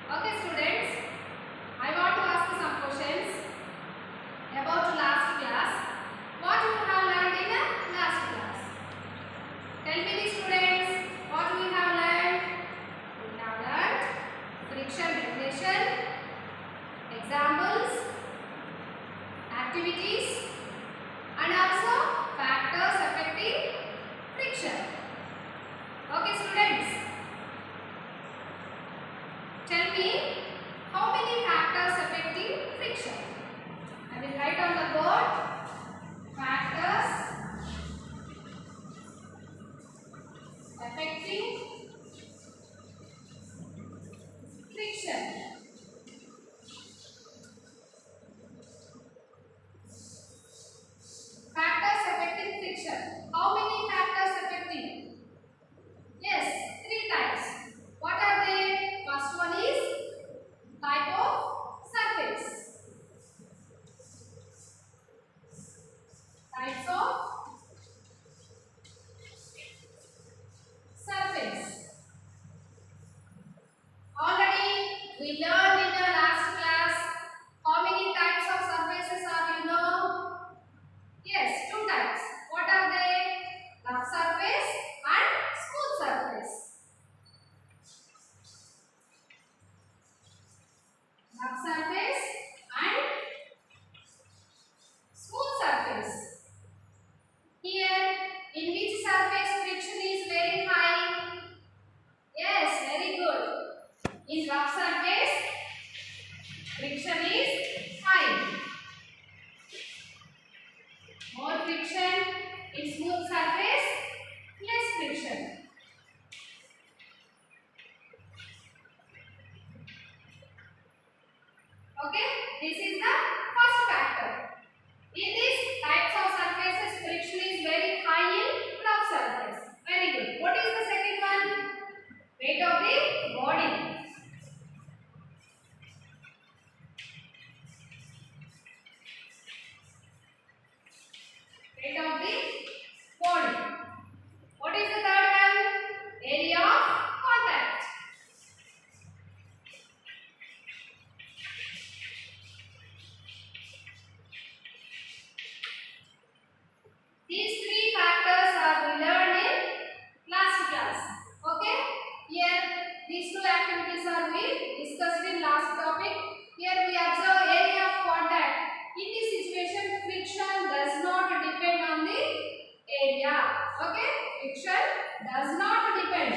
Okay students, I want to ask you some questions about last class. What you have learned in last class? Tell me the students, what we have learned? We have learned friction definition, examples, activities and also factors affecting friction. Okay students, tell me how many factors affecting friction. I will write on the board factors affecting friction. Factors affecting friction. How many factors affecting? Yes, 3 types. What are they? First one is type of surface. Types of surface. Already we learned in the last class how many types of surfaces are you know? Yes, 2 types. What are they? Rough surface and smooth surface. Rough surface and smooth surface. Here, in which surface friction is very high? Yes, very good. In rough surface, friction is high. More friction. In smooth surface, less friction. Okay, this is the first factor. In these types of surfaces, friction is very high in rough surface. Very good. What is the second one? Weight of the body. Weight of the body. What is the third one? Area of contact. These 3 factors are we learned in last class. Okay? Here these 2 activities are we discussed in last topic. Here we observe area of contact. In this situation, friction does not depend on the area. Okay? Friction does not depend.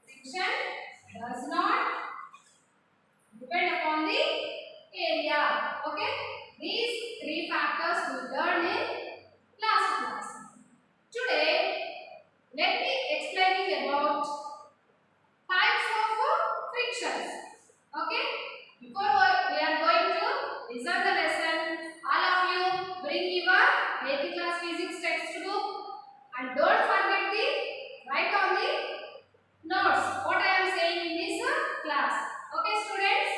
Friction does not depend upon the area. Okay? These 3 factors we learned in last class. Today, let me explaining about types of frictions. Okay? Before we are going to listen the lesson, all of you bring your 8th class physics textbook and don't forget the write on the notes what I am saying in this class. Okay students?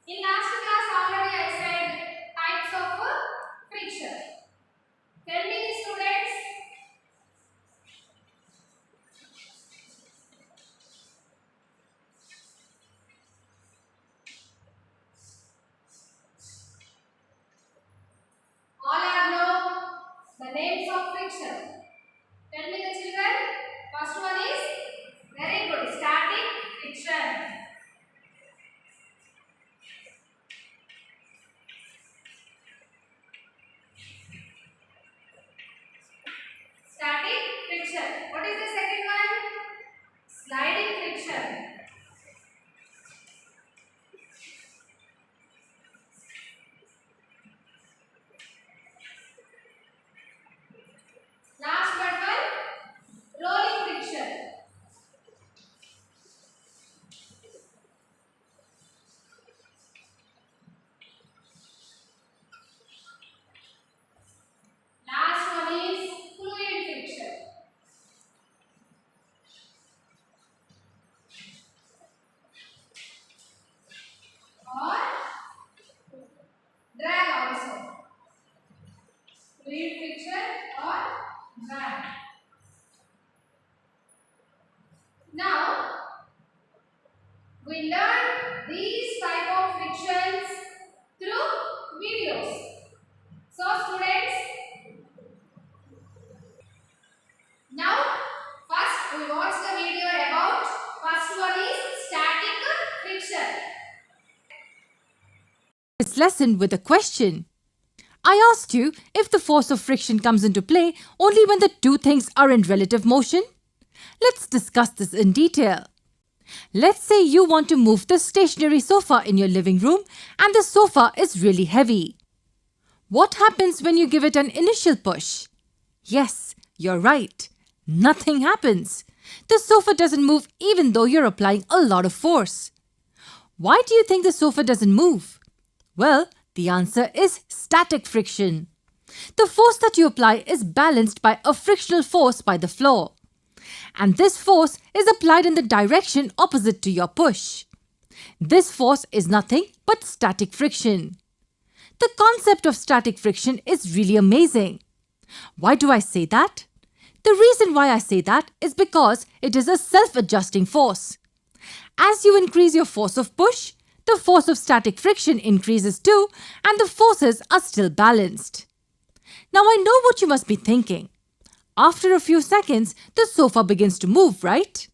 In last class already I said types of friction. Tell me the students. All are know the names of friction. Tell me the children. First one is very good, static friction. Static friction. What is the second one? Sliding friction. Last also. Fluid friction or drag. Now, we learn these type of frictions through videos. So students, now first we watch the video about, first one is static friction. This lesson with a question. I asked you if the force of friction comes into play only when the two things are in relative motion. Let's discuss this in detail. Let's say you want to move the stationary sofa in your living room and the sofa is really heavy. What happens when you give it an initial push? Yes, you're right. Nothing happens. The sofa doesn't move even though you're applying a lot of force. Why do you think the sofa doesn't move? Well, the answer is static friction. The force that you apply is balanced by a frictional force by the floor. And this force is applied in the direction opposite to your push. This force is nothing but static friction. The concept of static friction is really amazing. Why do I say that? The reason why I say that is because it is a self-adjusting force. As you increase your force of push, the force of static friction increases too, and the forces are still balanced. Now I know what you must be thinking. After a few seconds, the sofa begins to move, right?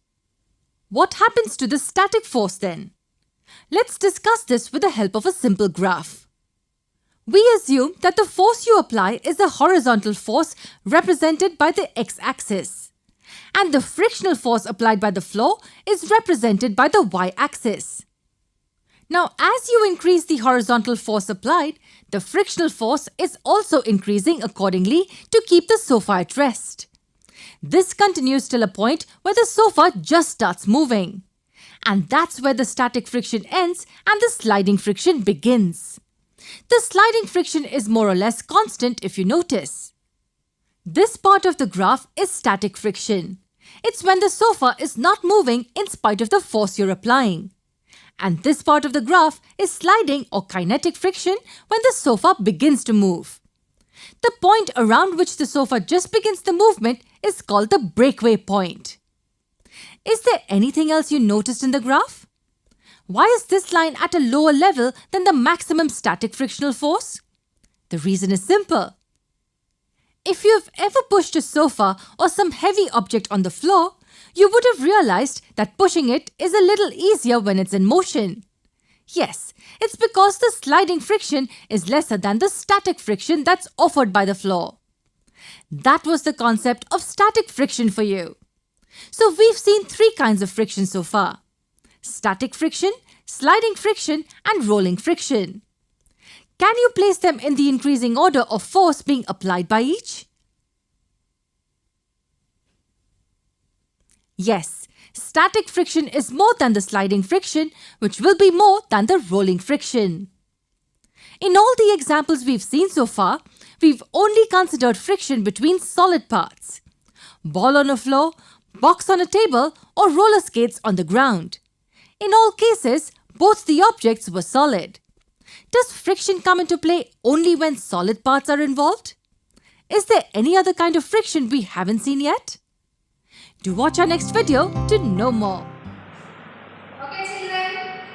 What happens to the static force then? Let's discuss this with the help of a simple graph. We assume that the force you apply is a horizontal force represented by the x-axis, and the frictional force applied by the floor is represented by the y-axis. Now, as you increase the horizontal force applied, the frictional force is also increasing accordingly to keep the sofa at rest. This continues till a point where the sofa just starts moving. And that's where the static friction ends and the sliding friction begins. The sliding friction is more or less constant if you notice. This part of the graph is static friction. It's when the sofa is not moving in spite of the force you're applying. And this part of the graph is sliding or kinetic friction when the sofa begins to move. The point around which the sofa just begins the movement is called the breakaway point. Is there anything else you noticed in the graph? Why is this line at a lower level than the maximum static frictional force? The reason is simple. If you've ever pushed a sofa or some heavy object on the floor, you would have realized that pushing it is a little easier when it's in motion. Yes, it's because the sliding friction is lesser than the static friction that's offered by the floor. That was the concept of static friction for you. So we've seen three kinds of friction so far: static friction, sliding friction, and rolling friction. Can you place them in the increasing order of force being applied by each? Yes, static friction is more than the sliding friction, which will be more than the rolling friction. In all the examples we've seen so far, we've only considered friction between solid parts: ball on a floor, box on a table, or roller skates on the ground. In all cases, both the objects were solid. Does friction come into play only when solid parts are involved? Is there any other kind of friction we haven't seen yet? Do watch our next video to know more. Okay children,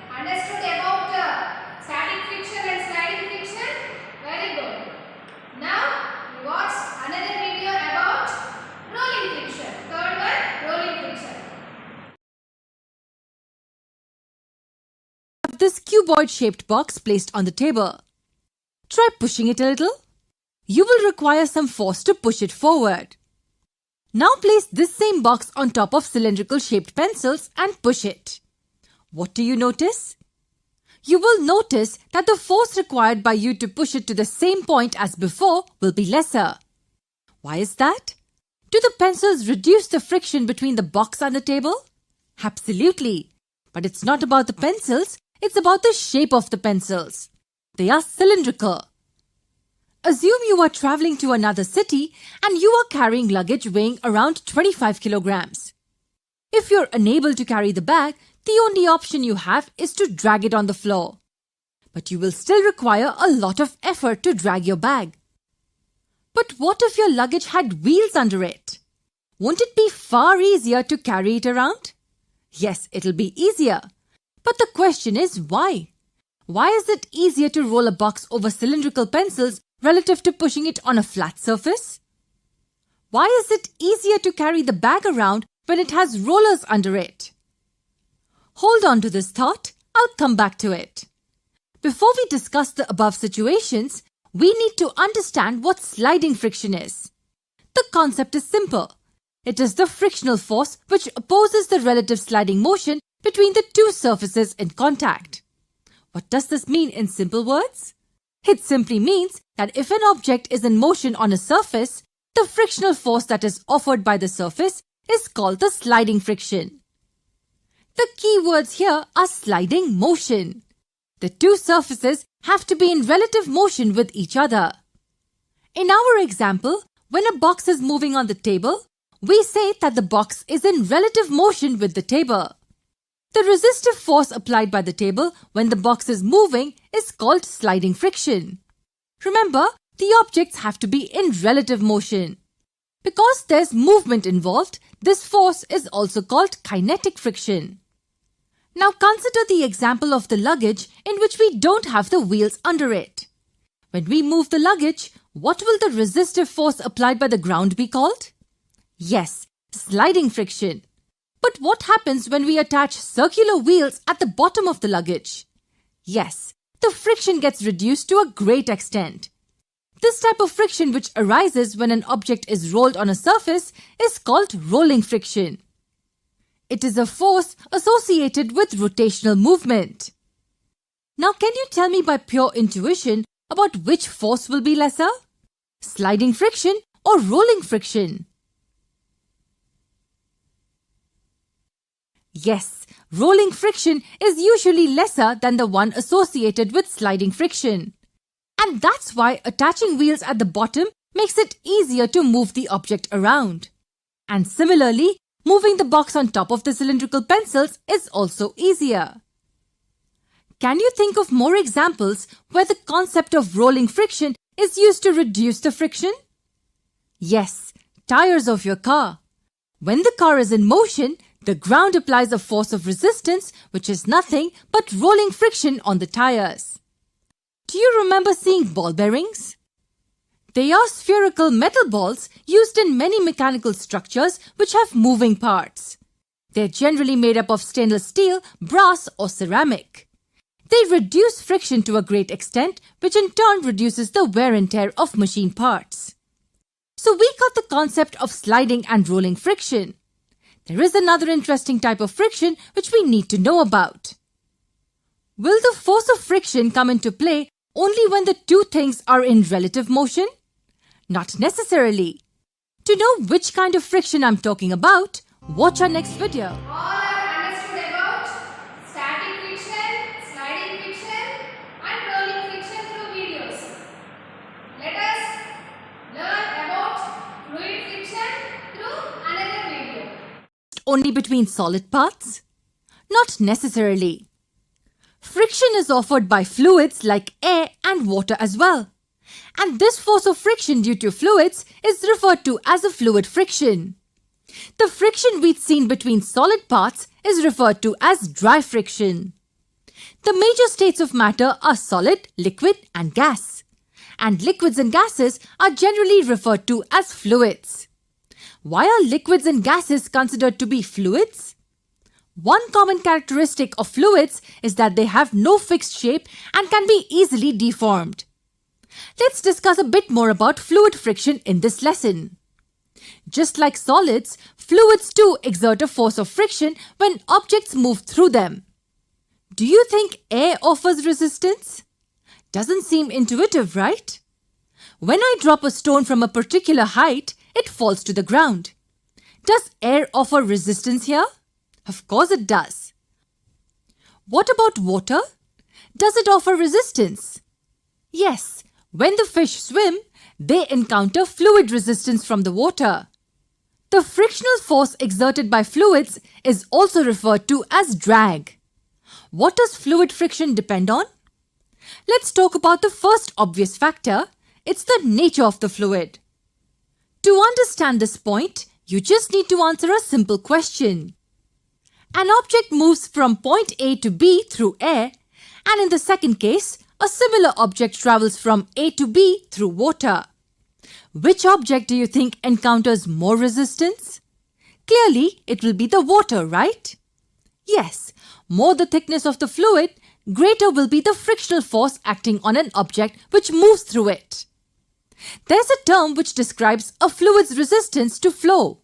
understood about static friction and sliding friction? Very good. Now we watch another video about rolling friction. Third one, rolling friction. Have this cuboid shaped box placed on the table. Try pushing it a little. You will require some force to push it forward. Now place this same box on top of cylindrical shaped pencils and push it. What do you notice? You will notice that the force required by you to push it to the same point as before will be lesser. Why is that? Do the pencils reduce the friction between the box and the table? Absolutely. But it's not about the pencils, it's about the shape of the pencils. They are cylindrical. Assume you are traveling to another city and you are carrying luggage weighing around 25 kilograms. If you're unable to carry the bag, the only option you have is to drag it on the floor. but you will still require a lot of effort to drag your bag. But what if your luggage had wheels under it? Won't it be far easier to carry it around? Yes, it'll be easier. But the question is why? Why is it easier to roll a box over cylindrical pencils relative to pushing it on a flat surface? Why is it easier to carry the bag around when it has rollers under it? Hold on to this thought. I'll come back to it. Before we discuss the above situations, we need to understand what sliding friction is. The concept is simple. It is the frictional force which opposes the relative sliding motion between the two surfaces in contact. What does this mean in simple words? It simply means that if an object is in motion on a surface, the frictional force that is offered by the surface is called the sliding friction. The key words here are sliding motion. The two surfaces have to be in relative motion with each other. In our example, when a box is moving on the table, we say that the box is in relative motion with the table. The resistive force applied by the table when the box is moving is called sliding friction. Remember, the objects have to be in relative motion. Because there's movement involved, this force is also called kinetic friction. Now consider the example of the luggage in which we don't have the wheels under it. When we move the luggage, what will the resistive force applied by the ground be called? Yes, sliding friction. But what happens when we attach circular wheels at the bottom of the luggage? Yes, the friction gets reduced to a great extent. This type of friction which arises when an object is rolled on a surface is called rolling friction. It is a force associated with rotational movement. Now can you tell me by pure intuition about which force will be lesser? Sliding friction or rolling friction? Yes, rolling friction is usually lesser than the one associated with sliding friction. And that's why attaching wheels at the bottom makes it easier to move the object around. And similarly, moving the box on top of the cylindrical pencils is also easier. Can you think of more examples where the concept of rolling friction is used to reduce the friction? Yes, tires of your car. When the car is in motion, the ground applies a force of resistance which is nothing but rolling friction on the tires. Do you remember seeing ball bearings? They are spherical metal balls used in many mechanical structures which have moving parts. They're generally made up of stainless steel, brass or ceramic. They reduce friction to a great extent, which in turn reduces the wear and tear of machine parts. So we got the concept of sliding and rolling friction. There is another interesting type of friction which we need to know about. Will the force of friction come into play only when the two things are in relative motion? Not necessarily. To know which kind of friction I'm talking about, watch our next video. All are understood about static friction, sliding friction and rolling friction through videos. Let us learn about fluid friction through another video. Only between solid parts? Not necessarily. Friction is offered by fluids like air and water as well. And this force of friction due to fluids is referred to as a fluid friction. The friction we've seen between solid parts is referred to as dry friction. The major states of matter are solid, liquid and gas. And liquids and gases are generally referred to as fluids. Why are liquids and gases considered to be fluids? One common characteristic of fluids is that they have no fixed shape and can be easily deformed. Let's discuss a bit more about fluid friction in this lesson. Just like solids, fluids too exert a force of friction when objects move through them. Do you think air offers resistance? Doesn't seem intuitive, right? When I drop a stone from a particular height, it falls to the ground. Does air offer resistance here? Of course it does. What about water? Does it offer resistance? Yes, when the fish swim, they encounter fluid resistance from the water. The frictional force exerted by fluids is also referred to as drag. What does fluid friction depend on? Let's talk about the first obvious factor. It's the nature of the fluid. To understand this point, you just need to answer a simple question. An object moves from point A to B through air, and in the second case, a similar object travels from A to B through water. Which object do you think encounters more resistance? Clearly, it will be the water, right? Yes, more the thickness of the fluid, greater will be the frictional force acting on an object which moves through it. There's a term which describes a fluid's resistance to flow.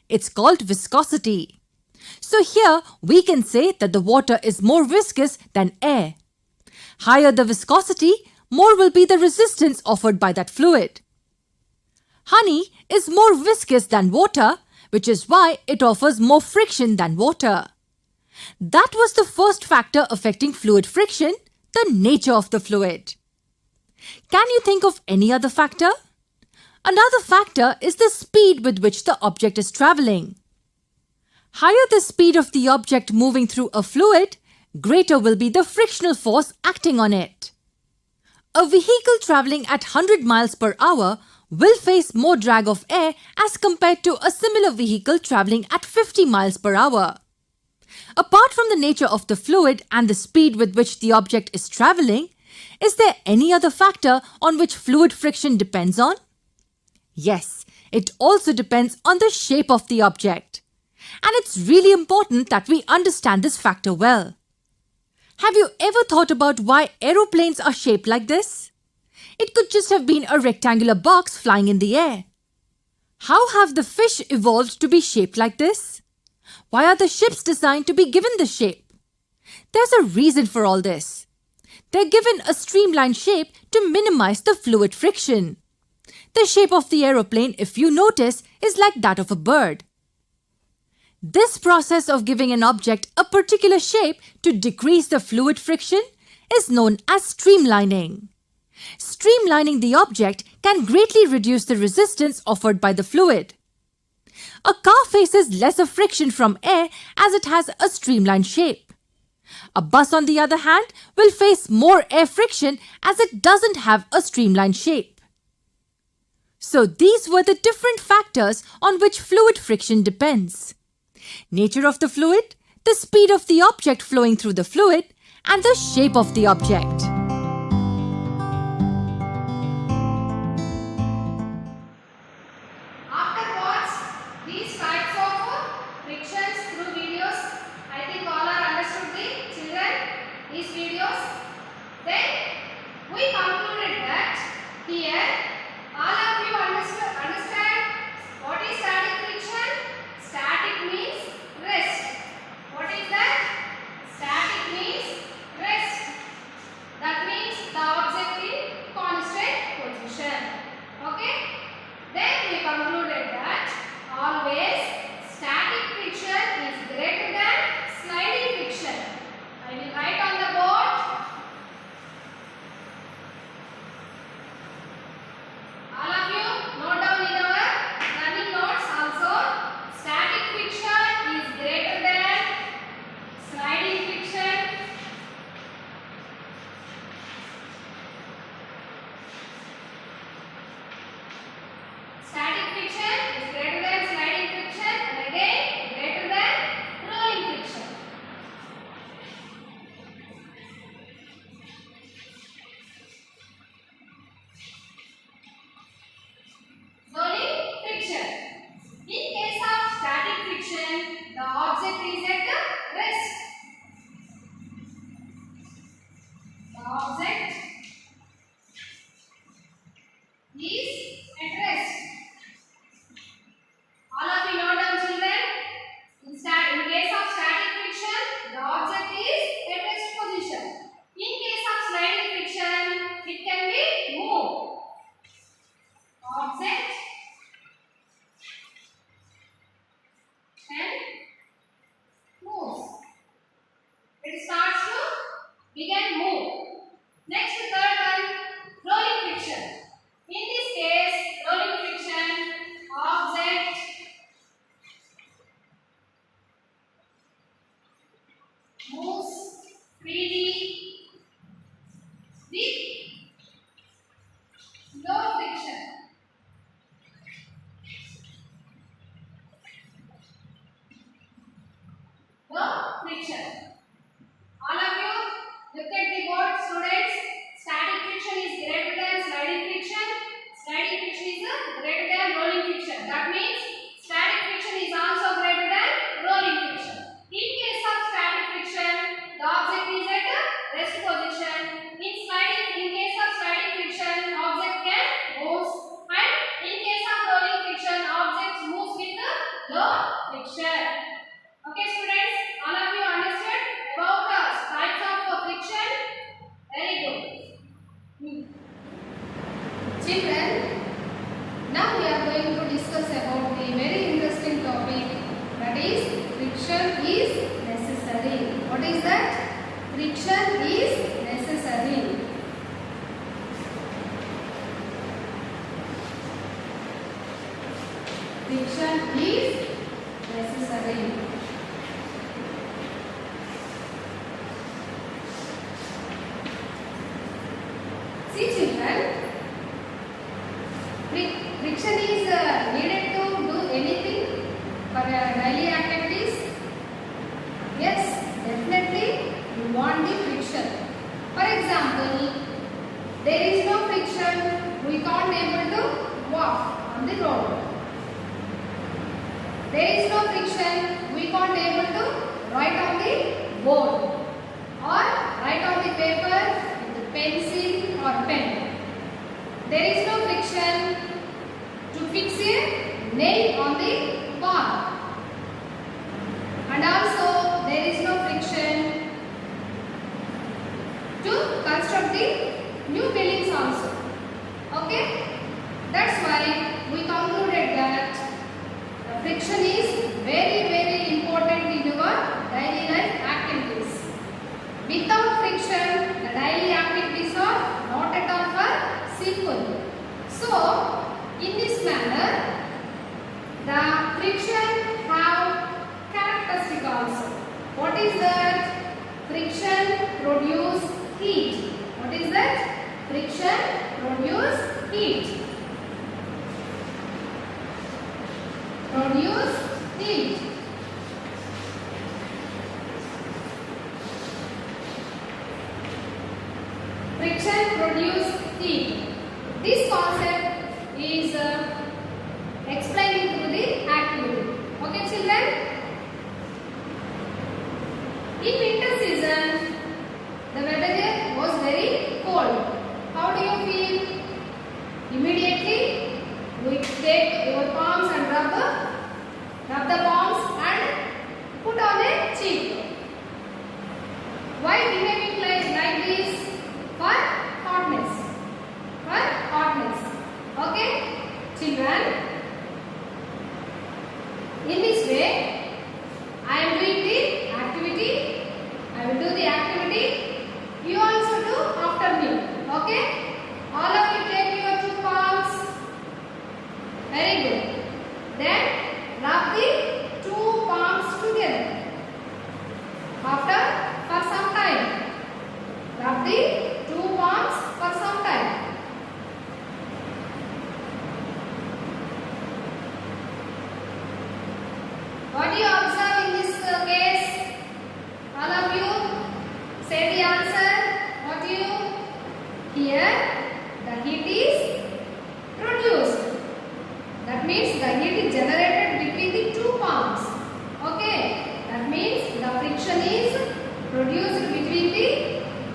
It's called viscosity. So here we can say that the water is more viscous than air. Higher the viscosity, more will be the resistance offered by that fluid. Honey is more viscous than water, which is why it offers more friction than water. That was the first factor affecting fluid friction, the nature of the fluid. Can you think of any other factor? Another factor is the speed with which the object is traveling. Higher the speed of the object moving through a fluid, greater will be the frictional force acting on it. A vehicle traveling at 100 miles per hour will face more drag of air as compared to a similar vehicle traveling at 50 miles per hour. Apart from the nature of the fluid and the speed with which the object is traveling, is there any other factor on which fluid friction depends on? Yes, it also depends on the shape of the object. And it's really important that we understand this factor well. Have you ever thought about why aeroplanes are shaped like this? It could just have been a rectangular box flying in the air. How have the fish evolved to be shaped like this? Why are the ships designed to be given this shape? There's a reason for all this. They're given a streamlined shape to minimize the fluid friction. The shape of the aeroplane, if you notice, is like that of a bird. This process of giving an object a particular shape to decrease the fluid friction is known as streamlining. Streamlining the object can greatly reduce the resistance offered by the fluid. A car faces lesser friction from air as it has a streamlined shape. A bus, on the other hand, will face more air friction as it doesn't have a streamlined shape. So these were the different factors on which fluid friction depends. Nature of the fluid, the speed of the object flowing through the fluid, and the shape of the object. Afterwards, these types of frictions through videos, I think all are understood the children, these videos. Then we concluded that here all of you understand what is static friction? Static means rest. What is that? Static means rest. The Children, now we are going to discuss about the very interesting topic, that is friction is necessary. What is that? Friction is necessary. Friction is necessary. See children, friction is needed to do anything for daily activities. Yes, definitely you want the friction. For example, there is no friction, we can't able to walk on the road. There is no friction, we can't able to write on the board or write on the paper with pencil or pen. There is no friction to fix a nail on the wall. And also there is no friction to construct the new buildings also. Okay? That's why we concluded that friction is very important in your daily life activities. Without friction, the daily activities are not at all for simple. So, in this manner, the friction have characteristic also. What is that? Friction produce heat. What is that? Friction produce heat. Produce heat. Friction produce heat. This concept is explaining through the activity. Okay children? In winter season, the weather was very cold. How do you feel? Immediately, we take your palms and rub the palms and put on a cheek. Why behaving like this? For hotness. For hotness. Okay? Children, in this way, I am doing the activity. I will do the activity. You also do after me. Okay? All of you take your two palms. Very good. Then rub the two palms together. After, for some time. Rub the two palms for some time. What do you observe in this case? All of you say the answer. What do you? Here the heat is produced. That means the heat is generated between the two palms. Okay. That means the friction is produced between the,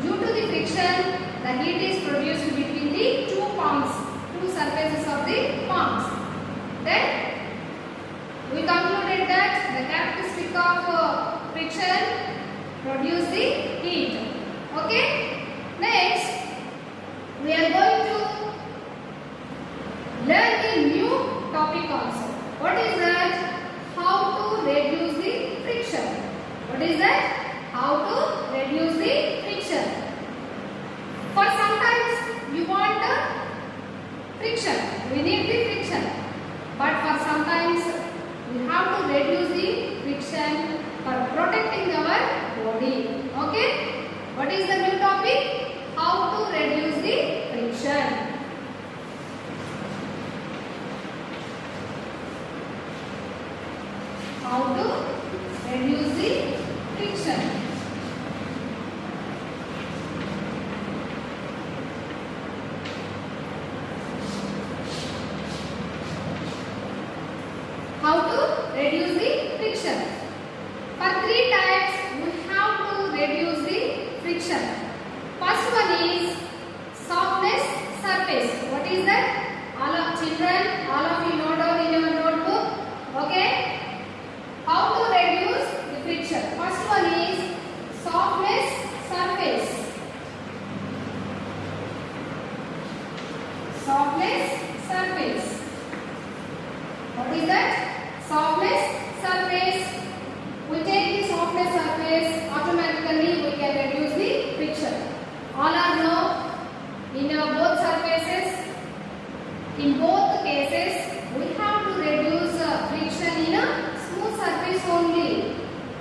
due to the friction, the heat is produced between the two palms, two surfaces of the palms. Then we concluded that the characteristic of friction produce the heat. Okay. Next, we are going to learn the new topic also. What is that? How to reduce the friction. What is that? How to reduce the friction. For sometimes you want friction. We need the friction. But for sometimes we have to reduce the friction for protecting our body. Okay? What is the new topic? How to reduce the friction. How to reduce the friction. How to reduce the friction. For three types, we have to reduce the friction. First one is softness surface. What is that? All of children, all of you note down in your notebook. Okay? How to reduce the friction? First one is softness surface. Softness surface. What is that? Softness surface. We take the softness surface, automatically we can reduce the friction. All are know in both surfaces, in both cases we have to reduce friction in a smooth surface only.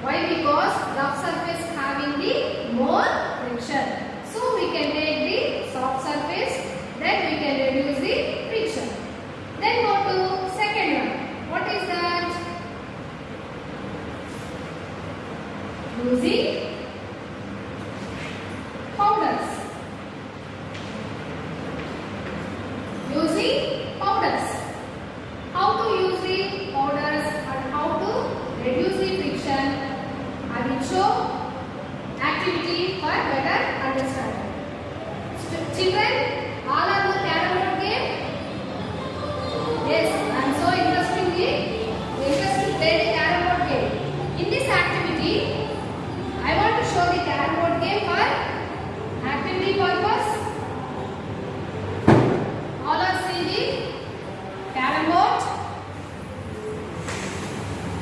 Why? Because rough surface having the more friction. So we can take the soft surface, then we can reduce the friction. Then go to second one. What is that? Using powders. Using powders. How to use the powders and how to reduce the friction, I will show activity for better understanding. Children, all are the carrom board game? Yes, I am so interested to play the carrom board game. In this activity, I want to show the carrom board game for activity purpose. All are see the carrom board.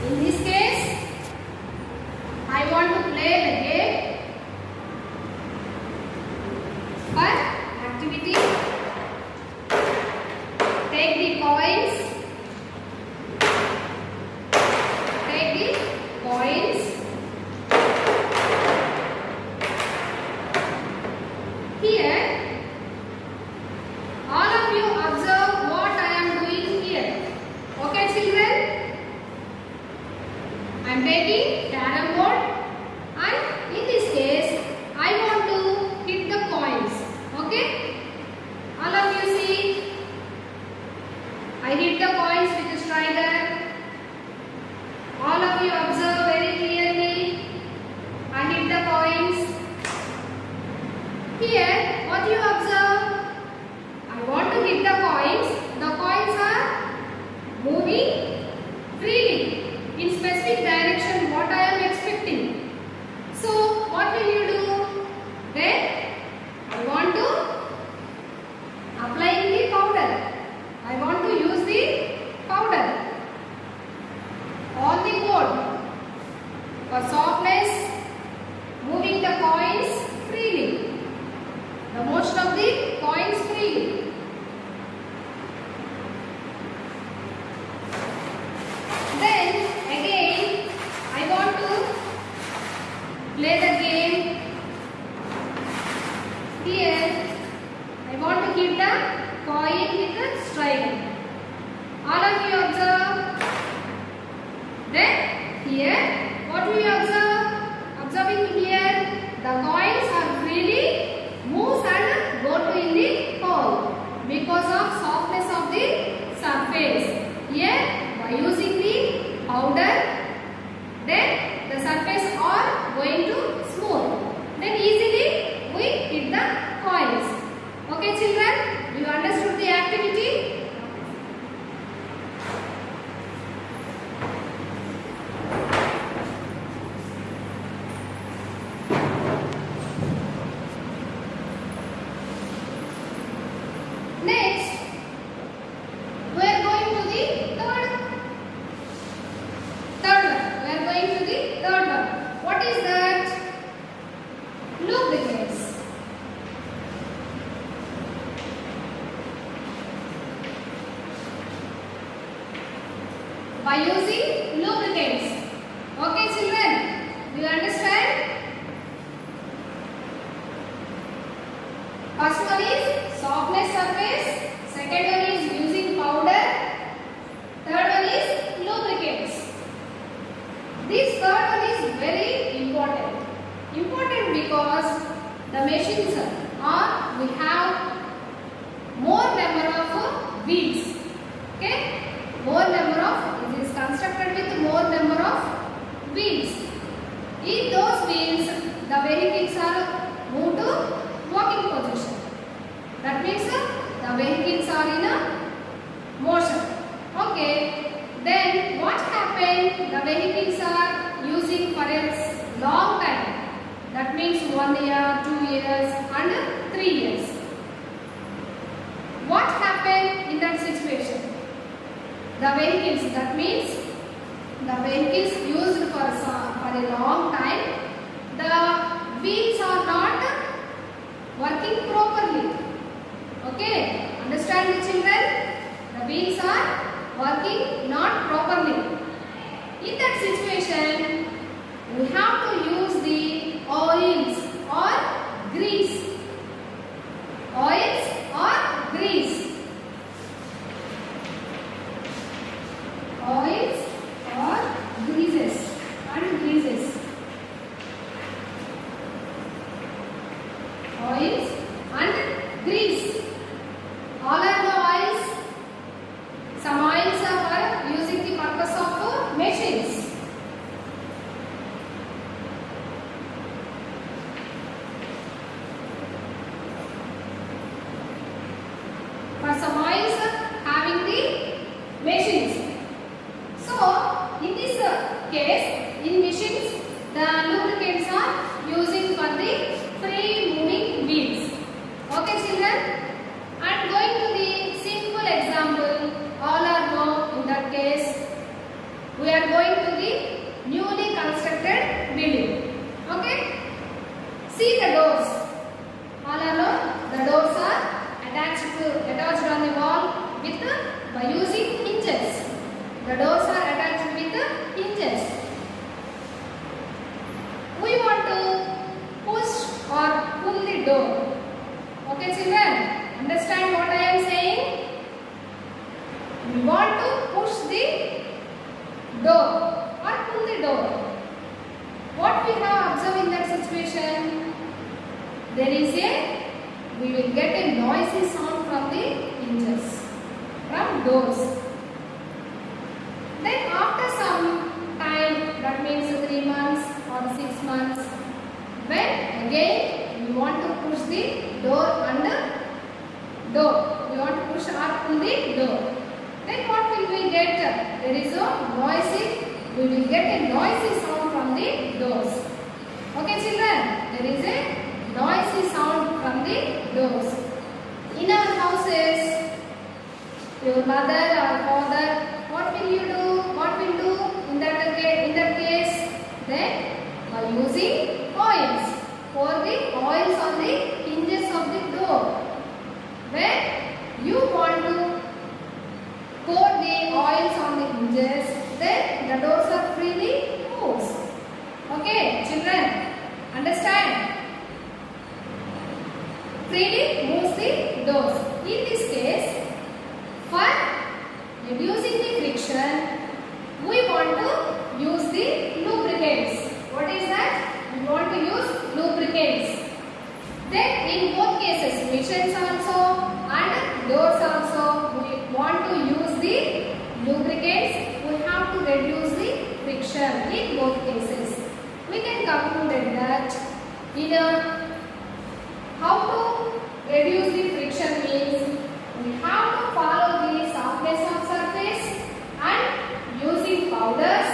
In this case, I want to play the game for activity. Take the coins. Take the coins. Here, all of you observe what I am doing here. Okay, children? I am taking carrom board, and in this case, I want to hit the coins. Okay? All of you see, I hit the coins with the striker. All of you observe very clearly. I hit the coins. Here, what you observe? I want to hit the coins. The coins are moving freely in specific direction what I am expecting. So, what will you do? Then, I want to apply the powder. I want to use the powder on the board for softness, moving the coins freely. The motion of the coins freely. Then again I want to play the game. Here I want to hit the coin with the striker. All of you observe. Then here what we observe? Observing here the coins are freely moves and go to in the hole because of softness of the surface. Here by using the powder, then the surface are going to smooth. Then easily we hit the coins. Okay, children, you understood the activity? Next, we are going to the third one. We are going to the third one. What is that? Lubricants. By using lubricants. Okay, children, do you understand? First one is softness surface. Second one is using powder. Third one is lubricants. This third one is very important. Important because the machines are, we have more number of wheels. Okay? More number of, it is constructed with more number of wheels. In those wheels, the vehicles are moved to walking position. That means the vehicles are in a motion. Okay. Then what happened? The vehicles are using for a long time. That means 1 year, 2 years and 3 years. What happened? the vehicles, that means the vehicles used for a long time, the wheels are not working properly. Okay, understand the children? The wheels are working not properly. In that situation, we have to use the oils or grease. Oils or grease. Oils or greases and greases. Oils and grease. All are the oils. Some oils are for using the purpose of machines. For some oils having the machines. So, in this case, in machines, the lubricants are using for the free moving wheels. Okay, children? And going to the simple example, all are know in that case, we are going to the newly constructed building. Okay? See the doors. All are know the doors are attached on the wall with by using hinges. The doors are attached with hinges. We want to push or pull the door. Okay, children? Understand what I am saying? We want to push the door or pull the door. What we have observed in that situation? We will get a noisy sound from the hinges, from doors. Then after some time, that means 3 months or 6 months, when again we want to push the door and door. We want to push or pull the door. Then what will we get? There is a noisy, we will get a noisy sound from the doors. Okay, children? There is a noisy sound from the doors. In our houses, your mother or father, what will you do? What will do in that case? Then by using oils. Pour the oils on the hinges of the door. When you want to pour the oils on the hinges, then the doors are freely moves. Okay, children, understand? Freely moves the doors. In this case, for reducing the friction, we want to use the lubricants. What is that? We want to use lubricants. Then in both cases, machines also and doors also, we want to use the lubricants. We have to reduce the friction in both cases. We can conclude that how to reduce the friction means we have to follow the softness of surface and using powders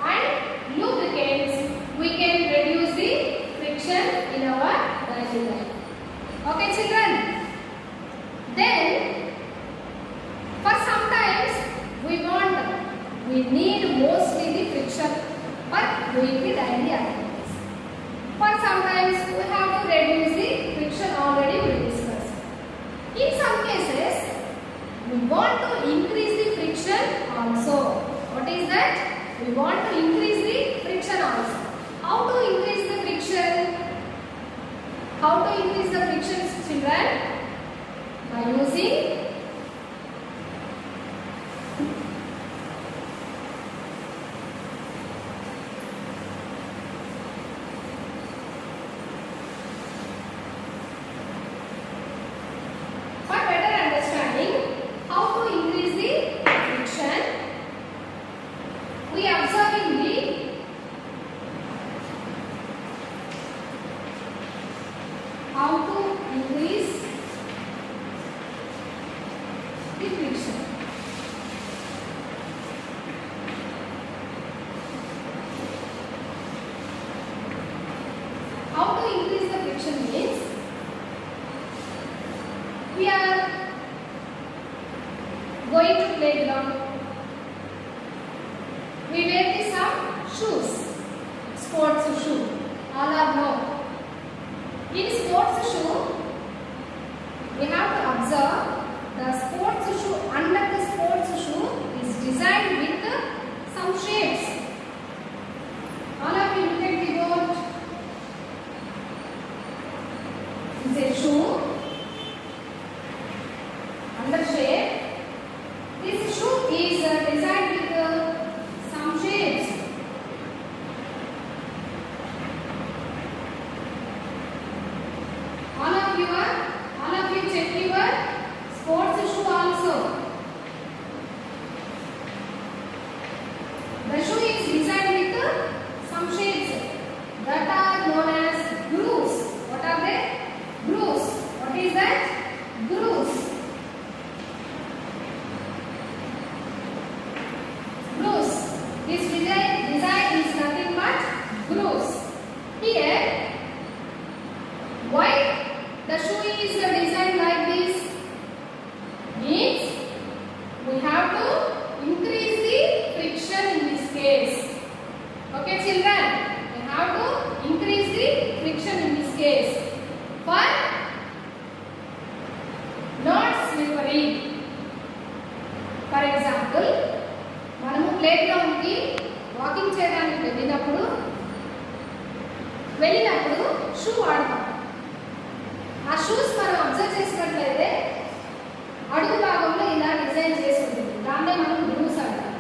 and lubricants we can reduce the friction in our daily life. Okay, children? Then for sometimes we need mostly the friction for doing the daily activities. For sometimes we have to reduce the friction, already we discussed. In some cases, we want to increase the friction also. What is that? We want to increase the friction also. How to increase the friction? How to increase the friction, children? By using means we are going to playground we wear some shoes, sports shoe. All are know. In sports shoe, we have to observe the sports shoe. Under the sports shoe is designed with some shapes. All of you look at the board. It's a shoe. Under shape. This shoe is designed with some shapes. All of you check your sports shoe also. The shoe is designed with some shapes that are known as grooves. What are they? Grooves. What is that? Grooves. Grooves. This design is nothing but grooves. Here, why the shoe is designed like this? Means we have to increase the friction in this case. Okay, children? We have to increase the friction in this case. For not slippery. For example, మనము play ground కి walking చేయడానికి వెళ్ళినప్పుడు shoe వాడతాం. ఆ shoes మనం observe చేసినట్లయితే అడుగు భాగంలో ఇలా డిజైన్ చేసి ఉంటుంది. దాన్నే మనం గ్రూవ్స్ అంటాం.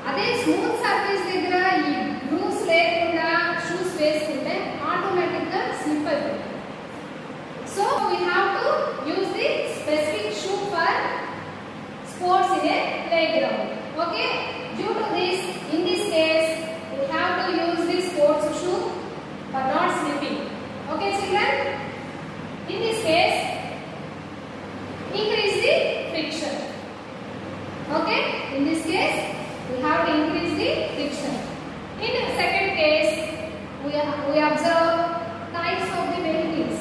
అదే స్మూత్ సర్ఫేస్ దగ్గర ఈ గ్రూవ్స్ లేకుండా షూస్ వేసుకుంటే ఆటోమేటిక్ గా స్లిప్ అయిపోతుంది. So we have to use the specific shoe for sports in a playground. Okay, due to this, in this case we have to use the sports shoe for not slipping. Okay, children? In this case, increase the friction. Okay, in this case we have to increase the friction. In the second case, we observe types of the vehicles.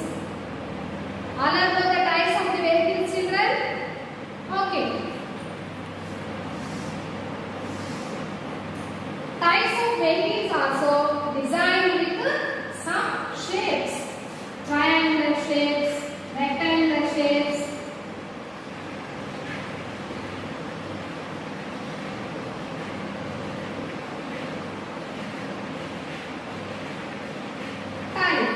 All are the types of the vehicles, children? Okay. Types of vehicles also designed with some shapes. Triangular shapes, rectangular shapes. Type.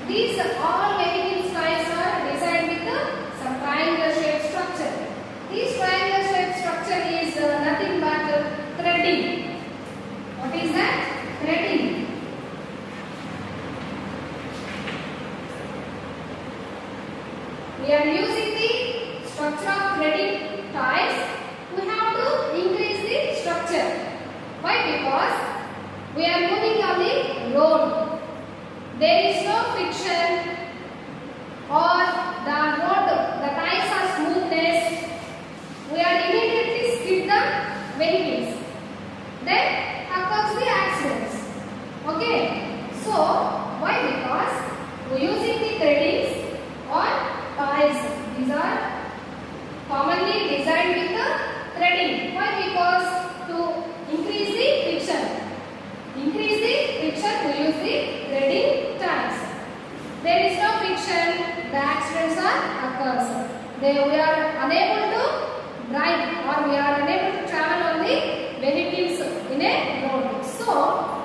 These all vehicles types are designed with some triangular shape structure. This triangular shape structure is nothing but threading. What is that? Threading. We are using the structure of threading ties. We have to increase the structure. Why? Because we are moving on the road. There is no friction or the road, the ties are smoothness. We are immediately skip the vehicles. Then occurs the accidents. Okay. So why? Because we are using the threadings or ties. These are commonly designed with the threading. Why? Because to increase the friction. Increase the friction, we use the threading ties. There is no friction, the accidents are occurs. We are unable to drive or we are unable to travel on the vehicles in a road. So,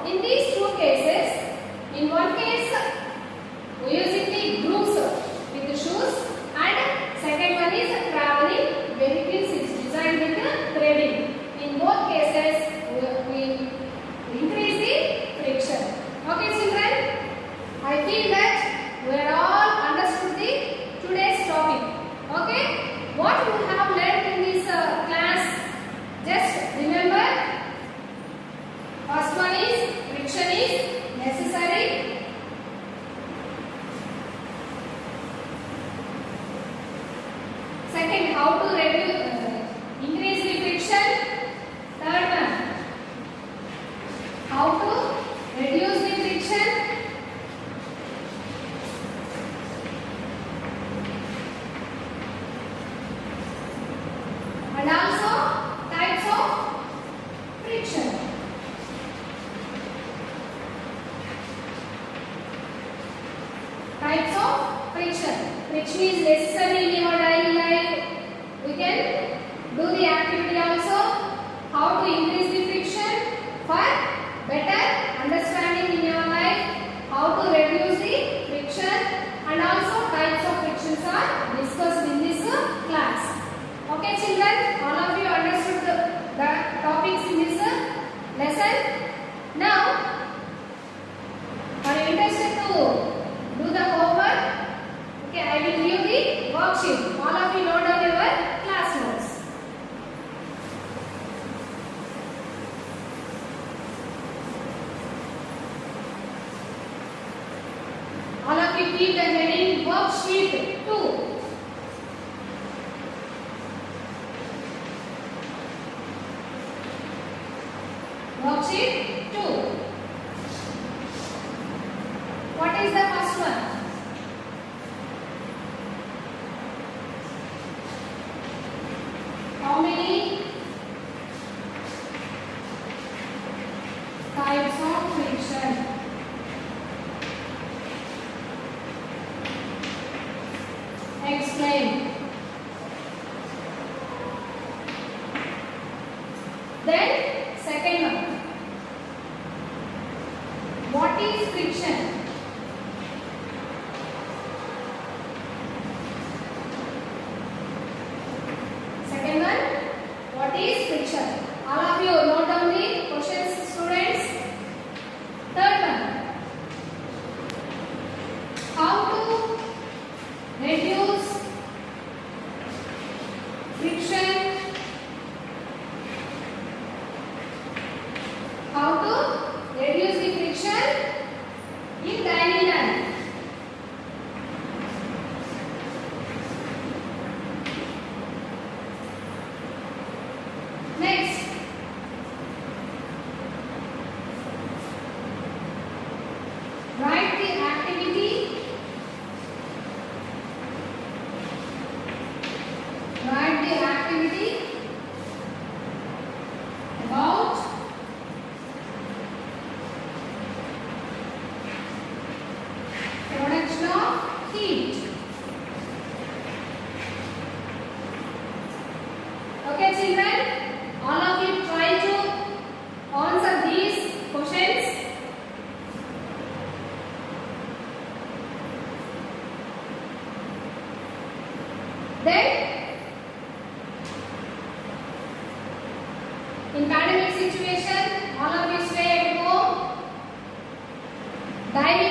in these two cases, in one case we are using the grooves with the shoes and second one is traveling vehicles is designed with the threading. In both cases, we increase the friction. Okay, children? I feel that we are all understood the today's topic. Okay? What you have learned in this class? Just remember, first one is friction is necessary. Second, how to increase the friction. Third one, how to reduce the friction. And also types of worksheet. All of you note down your class notes. All of you keep the heading worksheet 2. Worksheet 2. What is the first one? How many types of friction? Explain. Then second one. What is friction? Second one. What is friction? All of you note down the questions, students. Third one. How to reduce friction? How to reduce the friction in dining time? Next, write the activity. Write the activity about production of heat. Okay, children, all of you try to answer these questions. Then, in pandemic situation, all of you stay at home. Dining